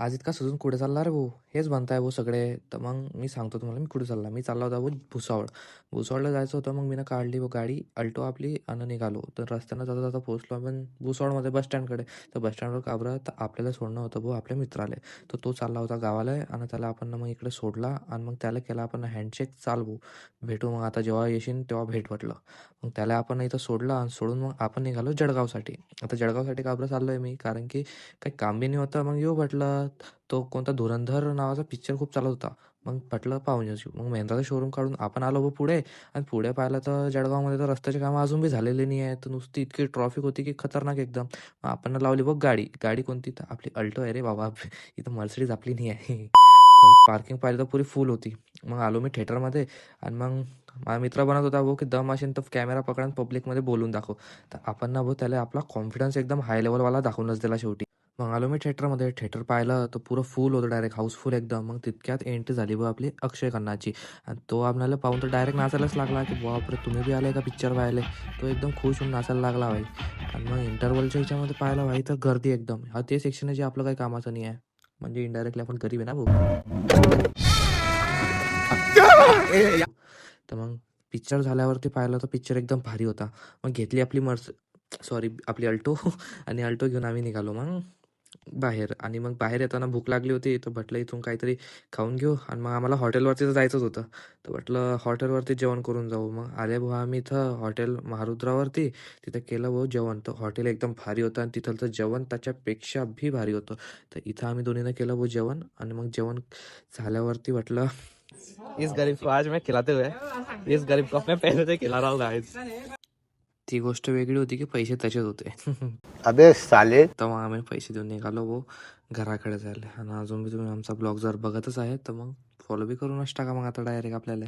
आज इतका सजून कुठे चालला रे भाऊ? हेच म्हणताय भाऊ सगळे. तर मग मी सांगतो तुम्हाला मी कुठे चालला. मी चालला होता भाऊ भुसावळ. भुसावळला जायचं होतं. मग मी काढली भाऊ गाडी अल्टो आपली आणि निघालो. तर रस्त्यानं जाता जाता पोहोचलो आपण भुसावळमध्ये बस स्टँडकडे. तर बस स्टँडवर काबरा तर आपल्याला सोडणं होतं भाऊ आपल्या मित्राला. तर तो चालला होता गावाला आणि त्याला आपण मग इकडे सोडला आणि मग त्याला केला आपण हँडशेक, चाल भाऊ भेटू मग आता जेव्हा येशील तेव्हा भेट म्हटलं. मग त्याला आपण इथं सोडलं आणि सोडून मग आपण निघालो जळगावसाठी. आता जळगावसाठी काबरा चाललोय मी कारण की काही काम बी नाही होतं. मग येऊ म्हटलं. तो कोणता धुरंधर नावाचा पिक्चर खूप चालत होता. मग म्हटलं पाहून येऊ. मग महिंद्राचं शोरूम काढून आपण आलो बा पुढे. आणि पुढे पाहिलं तर जळगावमध्ये तर रस्त्याची कामं अजून बी झालेली नाही आहे. तर नुसती इतकी ट्रॉफिक होती की खतरनाक एकदम. मग आपण लावली बघ गाडी. गाडी कोणती? तर आपली अल्टो आहे रे बाबा. इथं मर्सिडीज आपली नाही आहे. पार्किंग पाहिलं तर पुरी फुल होती. मग आलो मी थिएटरमध्ये. आणि मग माझा मित्र बनत होता भाऊ की दम असेल तर कॅमेरा पकडून पब्लिकमध्ये बोलून दाखव. तर आपण ना भाऊ त्याला आपला कॉन्फिडन्स एकदम हाय लेवलवाला दाखवूनच दिला शेवटी. मग आलो मी थिएटरमध्ये. थिएटर पाहिलं तर पुरं फुल होतं डायरेक्ट हाऊसफुल एकदम. मग तितक्यात एंट्री झाली बघ आपली अक्षय खन्नाची. आणि तो आपल्याला पाहून तर डायरेक्ट नाचायलाच लागला की बापरे तुम्ही बी आले का पिक्चर पाहिले. तो एकदम खुश होऊन नाचायला लागला भाई. आणि मग इंटरवलच्या ह्याच्यामध्ये पाहिलं भाई तर गर्दी एकदम. हा ते सेक्शन आहे जे आपलं काही कामाचं नाही आहे. म्हणजे इनडायरेक्टली आपण गरीब आहे ना भाऊ. तर मग पिक्चर झाल्यावरती पाहिलं तर पिक्चर एकदम भारी होता. मग घेतली आपली सॉरी आपली अल्टो. आणि अल्टो घेऊन आम्ही निघालो मग बाहेर. आणि मग बाहेर येताना भूक लागली होती तर म्हटलं इथून काहीतरी खाऊन घेऊ. आणि मग आम्हाला हॉटेलवरती तर जायचंच होतं. तर म्हटलं हॉटेलवरती जेवण करून जाऊ. मग आले भाऊ आम्ही इथं हॉटेल महारुद्रावरती. तिथं केलं भाऊ जेवण. तर हॉटेल एकदम भारी होतं आणि तिथलं जेवण त्याच्यापेक्षा भी भारी होतं. तर इथं आम्ही दोन्हीनं केलं भाऊ जेवण. आणि मग जेवण झाल्यावरती म्हटलं इस गरीब को आज मैं खिलाते हुए इस गरीब को अपने पैसे से खिला रहा हूँ गाइस। ती गोष्ट वेगळी होती की पैसे तसेच होते. अबे साले तर मग आम्ही पैसे देऊन निघालो भाऊ घराकडे जायला. आणि अजून बी तुम्ही आमचा ब्लॉग जर बघतच आहे तर मग फॉलो बी करूनच टाका मग आता डायरेक्ट आपल्याला.